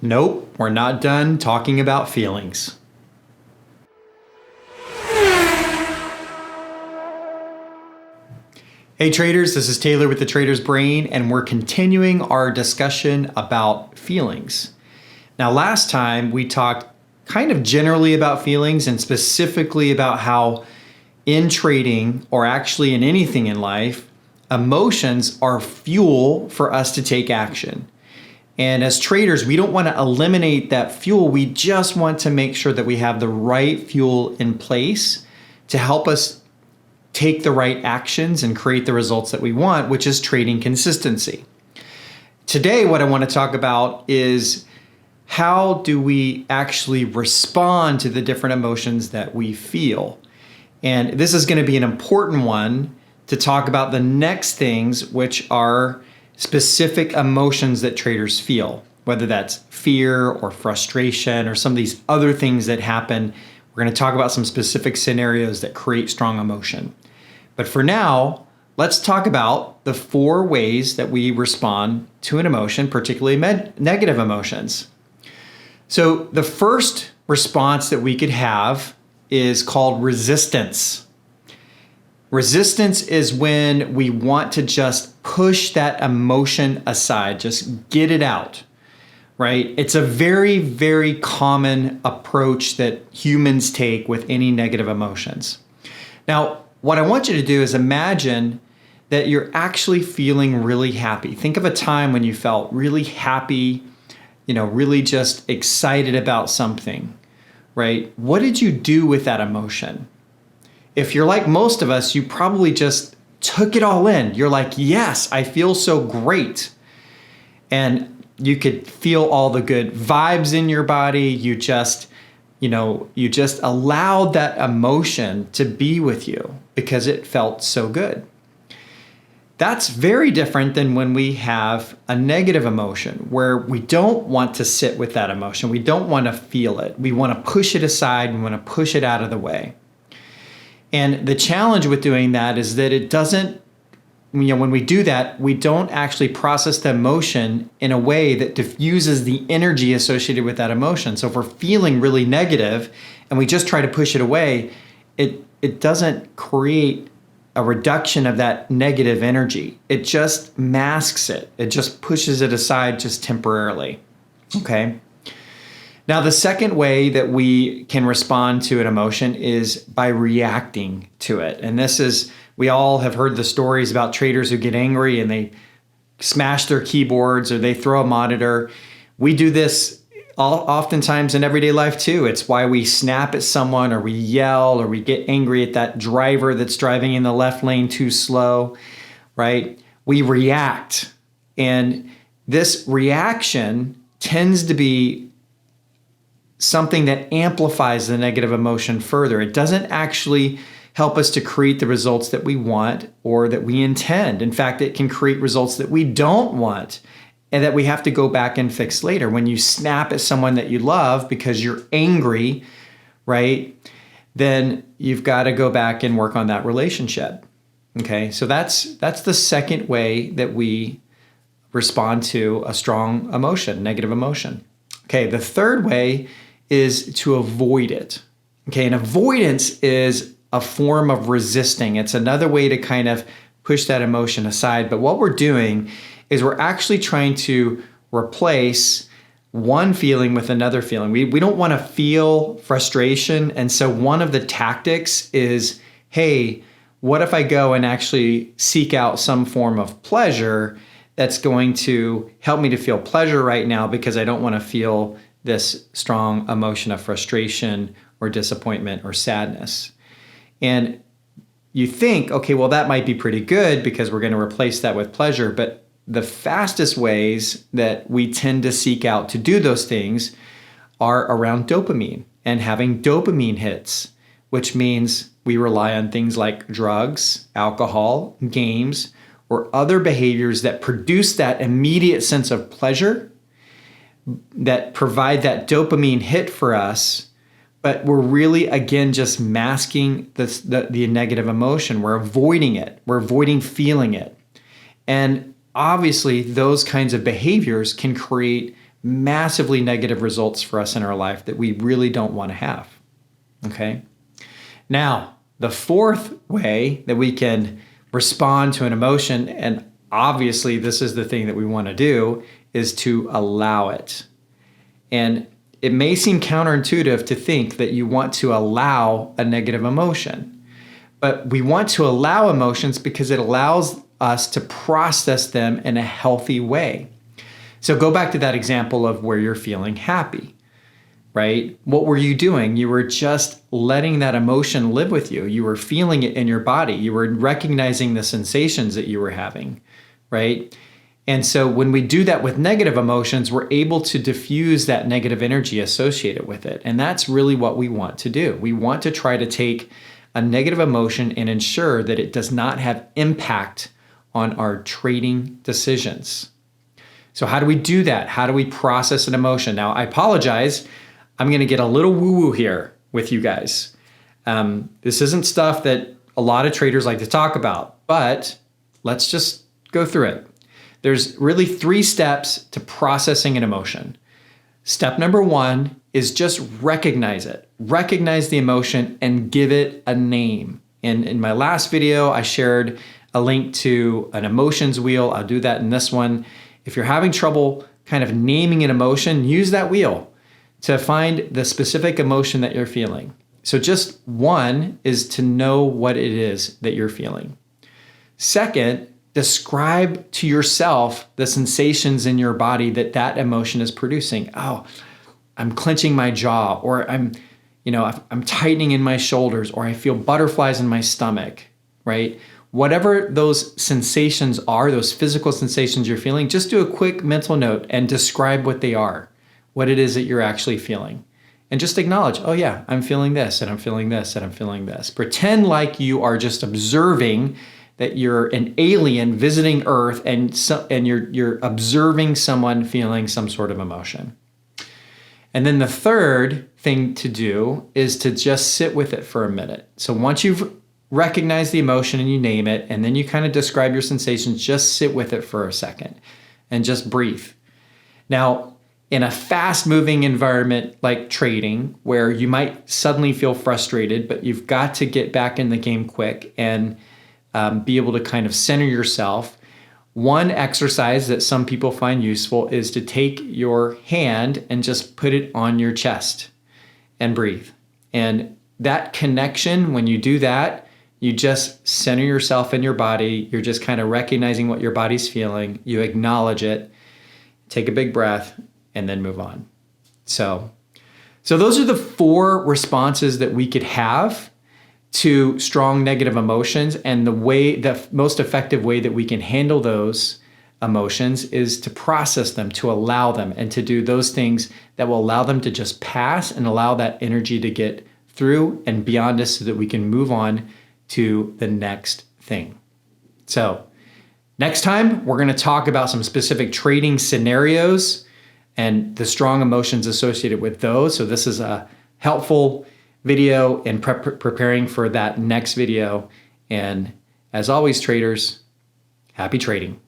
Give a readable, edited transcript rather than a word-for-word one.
Nope, we're not done talking about feelings. Hey traders, this is Taylor with the Trader's Brain, and we're continuing our discussion about feelings. Now, last time we talked kind of generally about feelings and specifically about how in trading, or actually in anything in life, emotions are fuel for us to take action. And as traders, we don't want to eliminate that fuel. We just want to make sure that we have the right fuel in place to help us take the right actions and create the results that we want, which is trading consistency. Today, what I want to talk about is how do we actually respond to the different emotions that we feel? And this is going to be an important one to talk about the next things, which are specific emotions that traders feel, whether that's fear or frustration or some of these other things that happen. We're going to talk about some specific scenarios that create strong emotion. But for now, let's talk about the 4 ways that we respond to an emotion, particularly negative emotions. So the first response that we could have is called resistance. Resistance is when we want to just push that emotion aside, just get it out, right? It's a very, very common approach that humans take with any negative emotions. Now, what I want you to do is imagine that you're actually feeling really happy. Think of a time when you felt really happy, really just excited about something, right? What did you do with that emotion? If you're like most of us, you probably just took it all in. You're like, yes, I feel so great. And you could feel all the good vibes in your body. You just allowed that emotion to be with you because it felt so good. That's very different than when we have a negative emotion where we don't want to sit with that emotion. We don't want to feel it. We want to push it aside. We want to push it out of the way. And the challenge with doing that is that it doesn't, when we do that, we don't actually process the emotion in a way that diffuses the energy associated with that emotion. So if we're feeling really negative and we just try to push it away, it doesn't create a reduction of that negative energy. It just masks it. It just pushes it aside just temporarily. Okay. Now, the second way that we can respond to an emotion is by reacting to it. And this is, we all have heard the stories about traders who get angry and they smash their keyboards or they throw a monitor. We do this oftentimes in everyday life too. It's why we snap at someone or we yell or we get angry at that driver that's driving in the left lane too slow, right? We react. And this reaction tends to be something that amplifies the negative emotion further. It doesn't actually help us to create the results that we want or that we intend. In fact, it can create results that we don't want and that we have to go back and fix later. When you snap at someone that you love because you're angry, right, then you've got to go back and work on that relationship. Okay, so that's the second way that we respond to a strong emotion, negative emotion. Okay, the third way is to avoid it. Okay, and avoidance is a form of resisting. It's another way to kind of push that emotion aside. But what we're doing is we're actually trying to replace one feeling with another feeling. We don't want to feel frustration. And so one of the tactics is, hey, what if I go and actually seek out some form of pleasure that's going to help me to feel pleasure right now because I don't want to feel this strong emotion of frustration or disappointment or sadness. And you think, okay, well, that might be pretty good because we're going to replace that with pleasure. But the fastest ways that we tend to seek out to do those things are around dopamine and having dopamine hits, which means we rely on things like drugs, alcohol, games, or other behaviors that produce that immediate sense of pleasure, that provide that dopamine hit for us, but we're really, again, just masking the negative emotion. We're avoiding it. We're avoiding feeling it. And obviously, those kinds of behaviors can create massively negative results for us in our life that we really don't want to have. Okay? Now, the fourth way that we can respond to an emotion, and obviously this is the thing that we want to do, is to allow it. And it may seem counterintuitive to think that you want to allow a negative emotion, but we want to allow emotions because it allows us to process them in a healthy way. So go back to that example of where you're feeling happy, right? What were you doing? You were just letting that emotion live with you. You were feeling it in your body. You were recognizing the sensations that you were having, right? And so when we do that with negative emotions, we're able to diffuse that negative energy associated with it. And that's really what we want to do. We want to try to take a negative emotion and ensure that it does not have impact on our trading decisions. So how do we do that? How do we process an emotion? Now, I apologize. I'm going to get a little woo-woo here with you guys. This isn't stuff that a lot of traders like to talk about, but let's just go through it. There's really 3 steps to processing an emotion. Step number 1 is just recognize it. Recognize the emotion and give it a name. And in my last video, I shared a link to an emotions wheel. I'll do that in this one. If you're having trouble kind of naming an emotion, use that wheel to find the specific emotion that you're feeling. So just 1 is to know what it is that you're feeling. Second, describe to yourself the sensations in your body that emotion is producing. Oh, I'm clenching my jaw, or I'm tightening in my shoulders, or I feel butterflies in my stomach, right? Whatever those sensations are, those physical sensations you're feeling, just do a quick mental note and describe what they are, what it is that you're actually feeling. And just acknowledge, oh yeah, I'm feeling this, and I'm feeling this, and I'm feeling this. Pretend like you are just observing that you're an alien visiting Earth, and you're observing someone feeling some sort of emotion. And then the third thing to do is to just sit with it for a minute. So once you've recognized the emotion and you name it, and then you kind of describe your sensations, just sit with it for a second and just breathe. Now, in a fast-moving environment like trading, where you might suddenly feel frustrated, but you've got to get back in the game quick and be able to kind of center yourself. One exercise that some people find useful is to take your hand and just put it on your chest and breathe. And that connection, when you do that, you just center yourself in your body. You're just kind of recognizing what your body's feeling. You acknowledge it, take a big breath, and then move on. So those are the 4 responses that we could have to strong negative emotions, and the most effective way that we can handle those emotions is to process them, to allow them, and to do those things that will allow them to just pass and allow that energy to get through and beyond us so that we can move on to the next thing. So next time, we're going to talk about some specific trading scenarios and the strong emotions associated with those. So this is a helpful video in preparing for that next video. And as always, traders, happy trading.